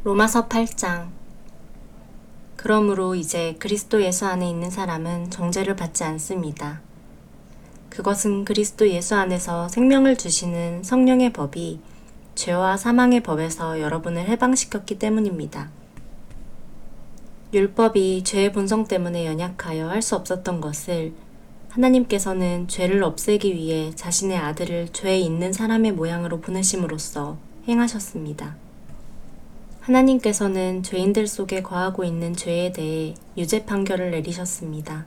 로마서 8장. 그러므로 이제 그리스도 예수 안에 있는 사람은 정죄를 받지 않습니다. 그것은 그리스도 예수 안에서 생명을 주시는 성령의 법이 죄와 사망의 법에서 여러분을 해방시켰기 때문입니다. 율법이 죄의 본성 때문에 연약하여 할 수 없었던 것을 하나님께서는 죄를 없애기 위해 자신의 아들을 죄에 있는 사람의 모양으로 보내심으로써 행하셨습니다. 하나님께서는 죄인들 속에 거하고 있는 죄에 대해 유죄 판결을 내리셨습니다.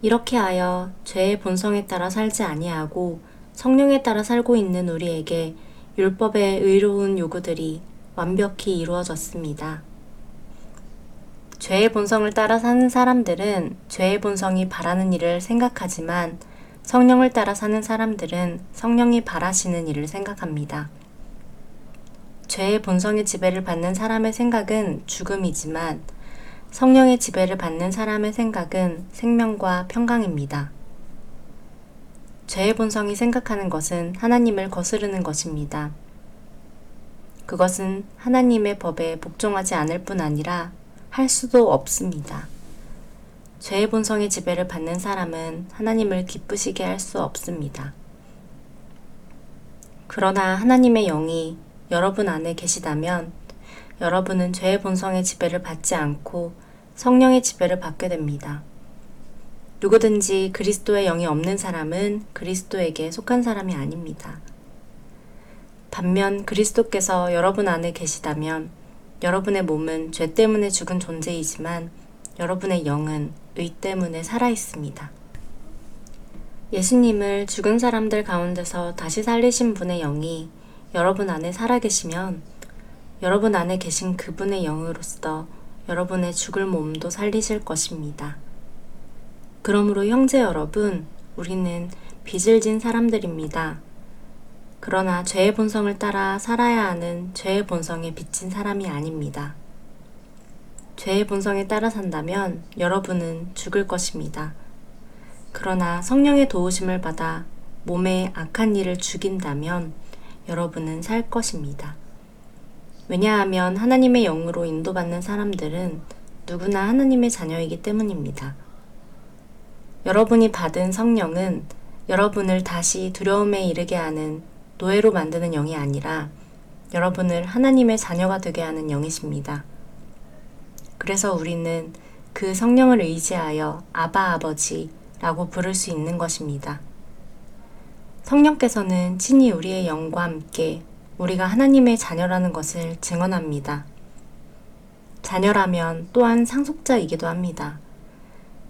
이렇게 하여 죄의 본성에 따라 살지 아니하고 성령에 따라 살고 있는 우리에게 율법의 의로운 요구들이 완벽히 이루어졌습니다. 죄의 본성을 따라 사는 사람들은 죄의 본성이 바라는 일을 생각하지만 성령을 따라 사는 사람들은 성령이 바라시는 일을 생각합니다. 죄의 본성의 지배를 받는 사람의 생각은 죽음이지만 성령의 지배를 받는 사람의 생각은 생명과 평강입니다. 죄의 본성이 생각하는 것은 하나님을 거스르는 것입니다. 그것은 하나님의 법에 복종하지 않을 뿐 아니라 할 수도 없습니다. 죄의 본성의 지배를 받는 사람은 하나님을 기쁘시게 할 수 없습니다. 그러나 하나님의 영이 여러분 안에 계시다면 여러분은 죄의 본성의 지배를 받지 않고 성령의 지배를 받게 됩니다. 누구든지 그리스도의 영이 없는 사람은 그리스도에게 속한 사람이 아닙니다. 반면 그리스도께서 여러분 안에 계시다면 여러분의 몸은 죄 때문에 죽은 존재이지만 여러분의 영은 의 때문에 살아 있습니다. 예수님을 죽은 사람들 가운데서 다시 살리신 분의 영이 여러분 안에 살아계시면 여러분 안에 계신 그분의 영으로서 여러분의 죽을 몸도 살리실 것입니다. 그러므로 형제 여러분, 우리는 빚을 진 사람들입니다. 그러나 죄의 본성을 따라 살아야 하는 죄의 본성에 빚진 사람이 아닙니다. 죄의 본성에 따라 산다면 여러분은 죽을 것입니다. 그러나 성령의 도우심을 받아 몸의 악한 일을 죽인다면 여러분은 살 것입니다. 왜냐하면 하나님의 영으로 인도받는 사람들은 누구나 하나님의 자녀이기 때문입니다. 여러분이 받은 성령은 여러분을 다시 두려움에 이르게 하는 노예로 만드는 영이 아니라 여러분을 하나님의 자녀가 되게 하는 영이십니다. 그래서 우리는 그 성령을 의지하여 아바 아버지라고 부를 수 있는 것입니다. 성령께서는 친히 우리의 영과 함께 우리가 하나님의 자녀라는 것을 증언합니다. 자녀라면 또한 상속자이기도 합니다.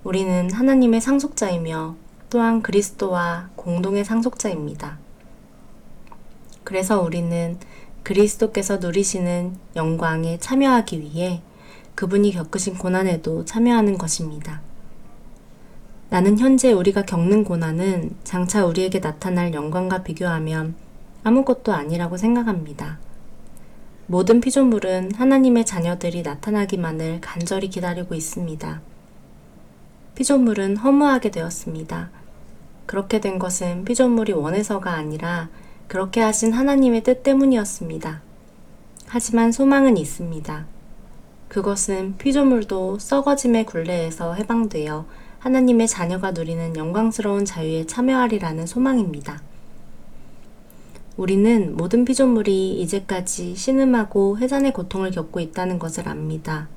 우리는 하나님의 상속자이며 또한 그리스도와 공동의 상속자입니다. 그래서 우리는 그리스도께서 누리시는 영광에 참여하기 위해 그분이 겪으신 고난에도 참여하는 것입니다. 나는 현재 우리가 겪는 고난은 장차 우리에게 나타날 영광과 비교하면 아무것도 아니라고 생각합니다. 모든 피조물은 하나님의 자녀들이 나타나기만을 간절히 기다리고 있습니다. 피조물은 허무하게 되었습니다. 그렇게 된 것은 피조물이 원해서가 아니라 그렇게 하신 하나님의 뜻 때문이었습니다. 하지만 소망은 있습니다. 그것은 피조물도 썩어짐의 굴레에서 해방되어 하나님의 자녀가 누리는 영광스러운 자유에 참여하리라는 소망입니다. 우리는 모든 피조물이 이제까지 신음하고 해산의 고통을 겪고 있다는 것을 압니다.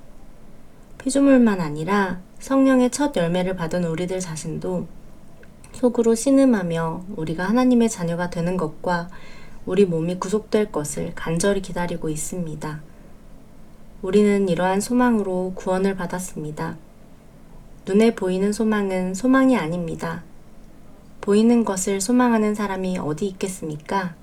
피조물만 아니라 성령의 첫 열매를 받은 우리들 자신도 속으로 신음하며 우리가 하나님의 자녀가 되는 것과 우리 몸이 구속될 것을 간절히 기다리고 있습니다. 우리는 이러한 소망으로 구원을 받았습니다. 눈에 보이는 소망은 소망이 아닙니다. 보이는 것을 소망하는 사람이 어디 있겠습니까?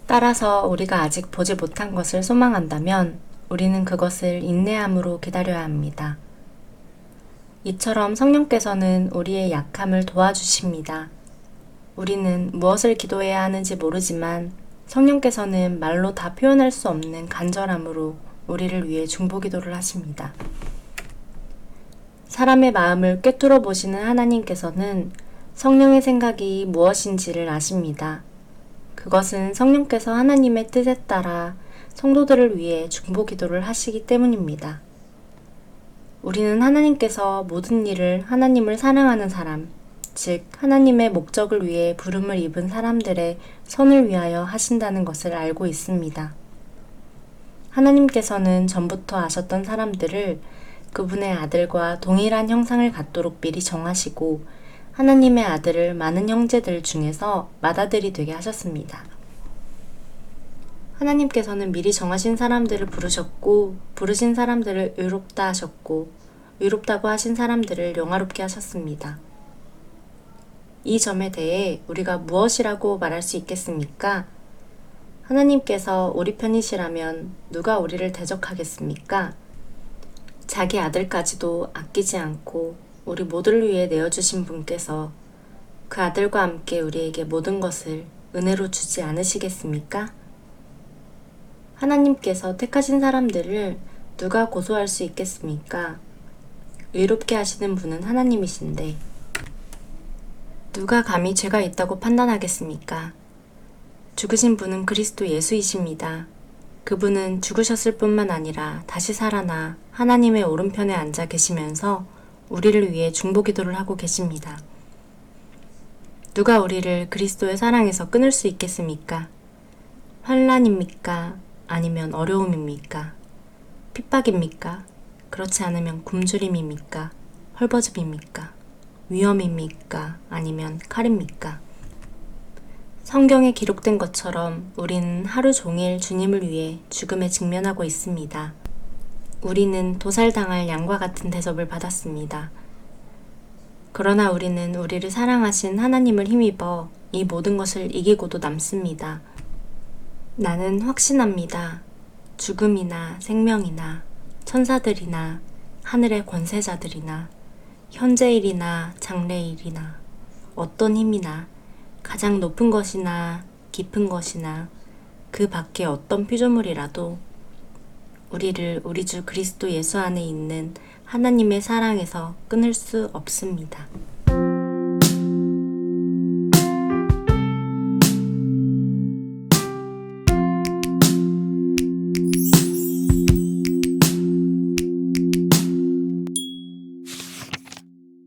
따라서 우리가 아직 보지 못한 것을 소망한다면 우리는 그것을 인내함으로 기다려야 합니다. 이처럼 성령께서는 우리의 약함을 도와주십니다. 우리는 무엇을 기도해야 하는지 모르지만 성령께서는 말로 다 표현할 수 없는 간절함으로 우리를 위해 중보기도를 하십니다. 사람의 마음을 꿰뚫어 보시는 하나님께서는 성령의 생각이 무엇인지를 아십니다. 그것은 성령께서 하나님의 뜻에 따라 성도들을 위해 중보 기도를 하시기 때문입니다. 우리는 하나님께서 모든 일을 하나님을 사랑하는 사람, 즉 하나님의 목적을 위해 부름을 입은 사람들의 선을 위하여 하신다는 것을 알고 있습니다. 하나님께서는 전부터 아셨던 사람들을 그분의 아들과 동일한 형상을 갖도록 미리 정하시고 하나님의 아들을 많은 형제들 중에서 맏아들이 되게 하셨습니다. 하나님께서는 미리 정하신 사람들을 부르셨고 부르신 사람들을 의롭다 하셨고 의롭다고 하신 사람들을 영화롭게 하셨습니다. 이 점에 대해 우리가 무엇이라고 말할 수 있겠습니까? 하나님께서 우리 편이시라면 누가 우리를 대적하겠습니까? 자기 아들까지도 아끼지 않고 우리 모두를 위해 내어주신 분께서 그 아들과 함께 우리에게 모든 것을 은혜로 주지 않으시겠습니까? 하나님께서 택하신 사람들을 누가 고소할 수 있겠습니까? 의롭게 하시는 분은 하나님이신데 누가 감히 죄가 있다고 판단하겠습니까? 죽으신 분은 그리스도 예수이십니다. 그분은 죽으셨을 뿐만 아니라 다시 살아나 하나님의 오른편에 앉아 계시면서 우리를 위해 중보 기도를 하고 계십니다. 누가 우리를 그리스도의 사랑에서 끊을 수 있겠습니까? 환난입니까? 아니면 어려움입니까? 핍박입니까? 그렇지 않으면 굶주림입니까? 헐벗음입니까? 위험입니까? 아니면 칼입니까? 성경에 기록된 것처럼 우리는 하루 종일 주님을 위해 죽음에 직면하고 있습니다. 우리는 도살당할 양과 같은 대접을 받았습니다. 그러나 우리는 우리를 사랑하신 하나님을 힘입어 이 모든 것을 이기고도 남습니다. 나는 확신합니다. 죽음이나 생명이나 천사들이나 하늘의 권세자들이나 현재일이나 장래일이나 어떤 힘이나 가장 높은 것이나 깊은 것이나 그 밖의 어떤 피조물이라도 우리를 우리 주 그리스도 예수 안에 있는 하나님의 사랑에서 끊을 수 없습니다.